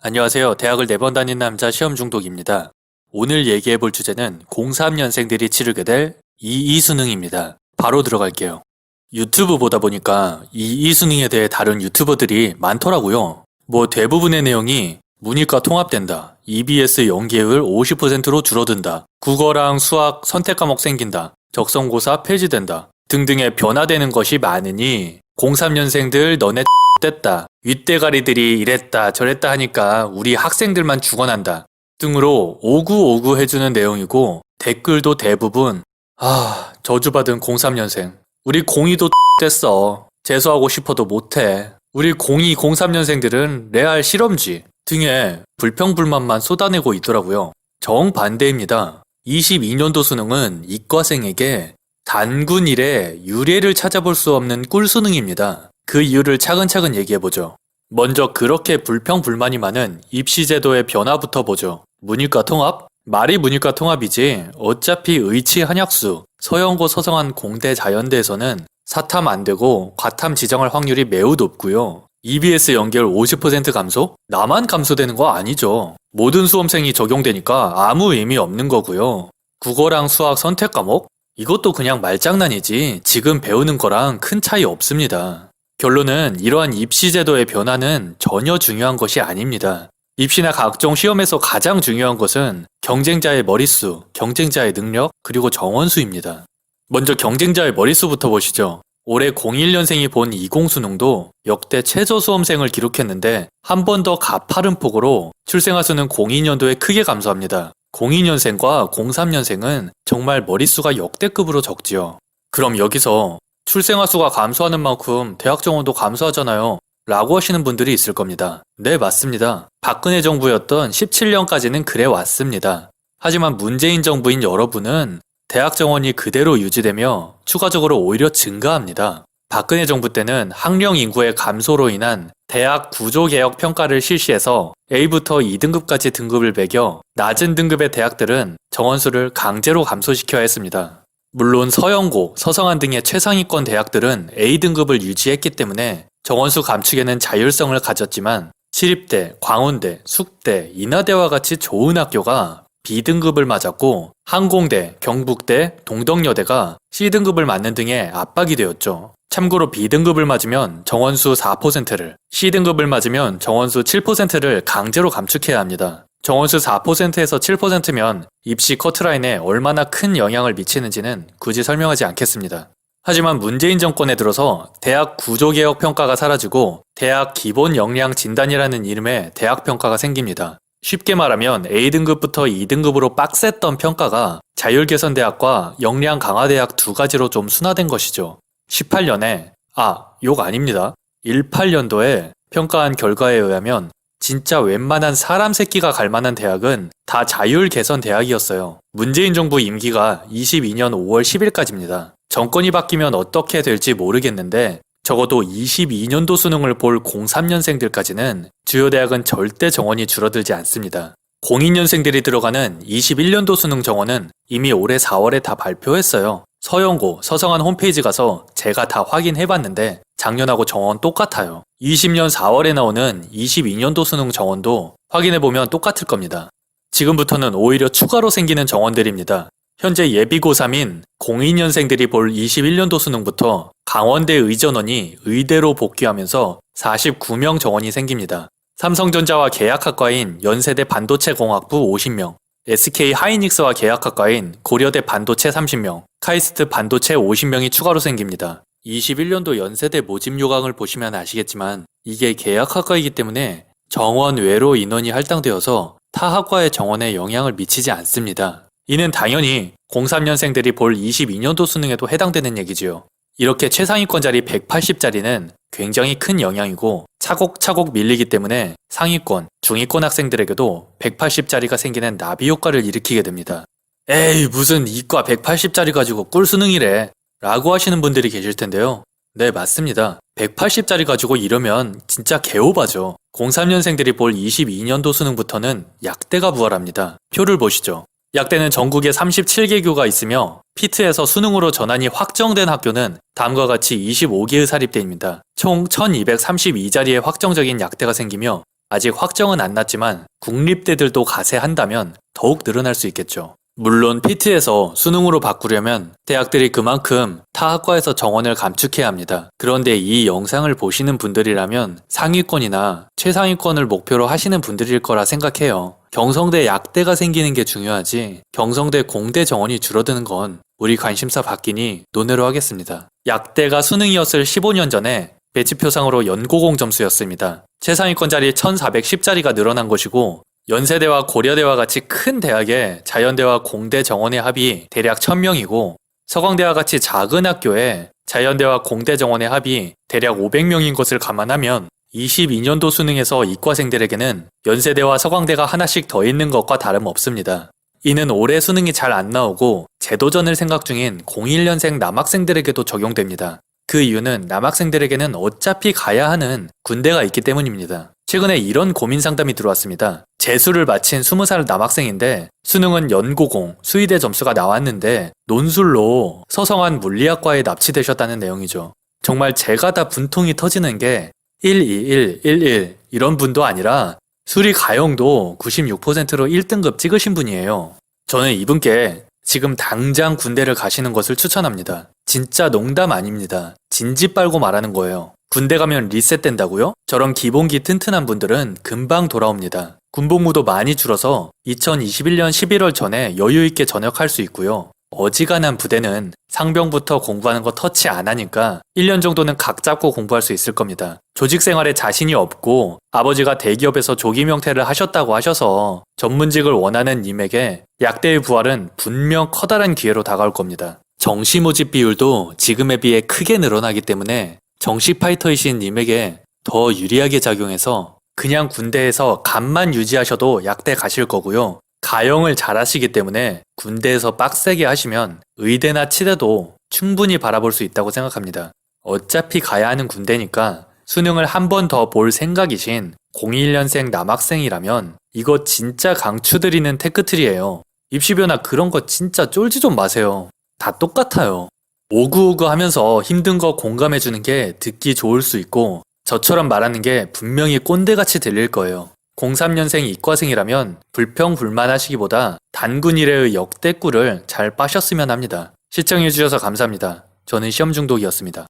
안녕하세요. 대학을 4번 다닌 남자 시험 중독입니다. 오늘 얘기해볼 주제는 03년생들이 치르게 될 이이수능입니다. 바로 들어갈게요. 유튜브 보다 보니까 이이수능에 대해 다룬 유튜버들이 많더라고요. 대부분의 내용이 문이과 통합된다, EBS 연계율 50%로 줄어든다, 국어랑 수학 선택 과목 생긴다, 적성고사 폐지된다 등등의 변화되는 것이 많으니 03년생들 너네 됐다, 윗대가리들이 이랬다 저랬다 하니까 우리 학생들만 죽어난다 등으로 오구오구 해주는 내용이고, 댓글도 대부분 저주받은 03년생, 우리 02도 됐어, 재수하고 싶어도 못해, 우리 02, 03년생들은 레알 실험쥐 등의 불평불만만 쏟아내고 있더라고요. 정반대입니다. 22년도 수능은 이과생에게 단군 이래 유례를 찾아볼 수 없는 꿀수능입니다. 그 이유를 차근차근 얘기해보죠. 먼저 그렇게 불평불만이 많은 입시제도의 변화부터 보죠. 문이과 통합? 말이 문이과 통합이지 어차피 의치 한약수, 서영고 서성한 공대 자연대에서는 사탐 안되고 과탐 지정할 확률이 매우 높고요. EBS 연계율 50% 감소? 나만 감소되는 거 아니죠. 모든 수험생이 적용되니까 아무 의미 없는 거고요. 국어랑 수학 선택 과목? 이것도 그냥 말장난이지 지금 배우는 거랑 큰 차이 없습니다. 결론은 이러한 입시제도의 변화는 전혀 중요한 것이 아닙니다. 입시나 각종 시험에서 가장 중요한 것은 경쟁자의 머릿수, 경쟁자의 능력, 그리고 정원수입니다. 먼저 경쟁자의 머릿수부터 보시죠. 올해 01년생이 본 20 수능도 역대 최저 수험생을 기록했는데 한 번 더 가파른 폭으로 출생아 수는 02년도에 크게 감소합니다. 02년생과 03년생은 정말 머릿수가 역대급으로 적지요. 그럼 여기서 출생아 수가 감소하는 만큼 대학 정원도 감소하잖아요 라고 하시는 분들이 있을 겁니다. 네, 맞습니다. 박근혜 정부였던 17년까지는 그래 왔습니다. 하지만 문재인 정부인 여러분은 대학 정원이 그대로 유지되며 추가적으로 오히려 증가합니다. 박근혜 정부 때는 학령 인구의 감소로 인한 대학 구조개혁 평가를 실시해서 A부터 2등급까지 등급을 매겨 낮은 등급의 대학들은 정원수를 강제로 감소시켜야 했습니다. 물론 서영고, 서성한 등의 최상위권 대학들은 A등급을 유지했기 때문에 정원수 감축에는 자율성을 가졌지만 시립대, 광운대, 숙대, 인하대와 같이 좋은 학교가 B등급을 맞았고 항공대, 경북대, 동덕여대가 C등급을 맞는 등의 압박이 되었죠. 참고로 B등급을 맞으면 정원수 4%를, C등급을 맞으면 정원수 7%를 강제로 감축해야 합니다. 정원수 4%에서 7%면 입시 커트라인에 얼마나 큰 영향을 미치는지는 굳이 설명하지 않겠습니다. 하지만 문재인 정권에 들어서 대학 구조개혁 평가가 사라지고 대학 기본 역량 진단이라는 이름의 대학 평가가 생깁니다. 쉽게 말하면 A등급부터 2등급으로 빡셌던 평가가 자율개선대학과 역량 강화대학 두 가지로 좀 순화된 것이죠. 18년에, 욕 아닙니다. 18년도에 평가한 결과에 의하면 진짜 웬만한 사람 새끼가 갈 만한 대학은 다 자율개선 대학이었어요. 문재인 정부 임기가 22년 5월 10일까지입니다. 정권이 바뀌면 어떻게 될지 모르겠는데 적어도 22년도 수능을 볼 03년생들까지는 주요 대학은 절대 정원이 줄어들지 않습니다. 02년생들이 들어가는 21년도 수능 정원은 이미 올해 4월에 다 발표했어요. 서영고, 서성한 홈페이지 가서 제가 다 확인해봤는데 작년하고 정원 똑같아요. 20년 4월에 나오는 22년도 수능 정원도 확인해보면 똑같을 겁니다. 지금부터는 오히려 추가로 생기는 정원들입니다. 현재 예비 고3인 02년생들이 볼 21년도 수능부터 강원대 의전원이 의대로 복귀하면서 49명 정원이 생깁니다. 삼성전자와 계약학과인 연세대 반도체공학부 50명, SK 하이닉스와 계약학과인 고려대 반도체 30명, 카이스트 반도체 50명이 추가로 생깁니다. 21년도 연세대 모집 요강을 보시면 아시겠지만 이게 계약학과이기 때문에 정원 외로 인원이 할당되어서 타 학과의 정원에 영향을 미치지 않습니다. 이는 당연히 03년생들이 볼 22년도 수능에도 해당되는 얘기지요. 이렇게 최상위권 자리 180자리는 굉장히 큰 영향이고 차곡차곡 밀리기 때문에 상위권, 중위권 학생들에게도 180자리가 생기는 나비 효과를 일으키게 됩니다. 에이, 무슨 이과 180자리 가지고 꿀수능이래 라고 하시는 분들이 계실 텐데요. 네, 맞습니다. 180자리 가지고 이러면 진짜 개오바죠. 03년생들이 볼 22년도 수능부터는 약대가 부활합니다. 표를 보시죠. 약대는 전국에 37개 교가 있으며 피트에서 수능으로 전환이 확정된 학교는 다음과 같이 25개의 사립대입니다. 총 1232자리의 확정적인 약대가 생기며 아직 확정은 안 났지만 국립대들도 가세한다면 더욱 늘어날 수 있겠죠. 물론 PT에서 수능으로 바꾸려면 대학들이 그만큼 타 학과에서 정원을 감축해야 합니다. 그런데 이 영상을 보시는 분들이라면 상위권이나 최상위권을 목표로 하시는 분들일 거라 생각해요. 경성대 약대가 생기는 게 중요하지 경성대 공대 정원이 줄어드는 건 우리 관심사 바뀌니 논외로 하겠습니다. 약대가 수능이었을 15년 전에 배치표상으로 연고공 점수였습니다. 최상위권 자리 1410자리가 늘어난 것이고 연세대와 고려대와 같이 큰 대학의 자연대와 공대 정원의 합이 대략 1000명이고 서강대와 같이 작은 학교에 자연대와 공대 정원의 합이 대략 500명인 것을 감안하면 22년도 수능에서 이과생들에게는 연세대와 서강대가 하나씩 더 있는 것과 다름없습니다. 이는 올해 수능이 잘 안 나오고 재도전을 생각 중인 01년생 남학생들에게도 적용됩니다. 그 이유는 남학생들에게는 어차피 가야 하는 군대가 있기 때문입니다. 최근에 이런 고민 상담이 들어왔습니다. 재수를 마친 20살 남학생인데 수능은 연고공, 수의대 점수가 나왔는데 논술로 서성한 물리학과에 납치되셨다는 내용이죠. 정말 제가 다 분통이 터지는 게 121, 11 이런 분도 아니라 수리 가형도 96%로 1등급 찍으신 분이에요. 저는 이분께 지금 당장 군대를 가시는 것을 추천합니다. 진짜 농담 아닙니다. 진지 빨고 말하는 거예요. 군대 가면 리셋된다고요? 저런 기본기 튼튼한 분들은 금방 돌아옵니다. 군복무도 많이 줄어서 2021년 11월 전에 여유있게 전역할 수 있고요. 어지간한 부대는 상병부터 공부하는 거 터치 안 하니까 1년 정도는 각 잡고 공부할 수 있을 겁니다. 조직 생활에 자신이 없고 아버지가 대기업에서 조기 명퇴를 하셨다고 하셔서 전문직을 원하는 님에게 약대의 부활은 분명 커다란 기회로 다가올 겁니다. 정시 모집 비율도 지금에 비해 크게 늘어나기 때문에 정시 파이터이신 님에게 더 유리하게 작용해서 그냥 군대에서 간만 유지하셔도 약대 가실 거고요. 가형을 잘 하시기 때문에 군대에서 빡세게 하시면 의대나 치대도 충분히 바라볼 수 있다고 생각합니다. 어차피 가야 하는 군대니까 수능을 한 번 더 볼 생각이신 01년생 남학생이라면 이거 진짜 강추드리는 테크트리예요. 입시변화 그런 거 진짜 쫄지 좀 마세요. 다 똑같아요. 오구오구 하면서 힘든 거 공감해주는 게 듣기 좋을 수 있고 저처럼 말하는 게 분명히 꼰대같이 들릴 거예요. 03년생 이과생이라면 불평불만하시기보다 단군 이래의 역대꿀을 잘 빠셨으면 합니다. 시청해주셔서 감사합니다. 저는 시험중독이었습니다.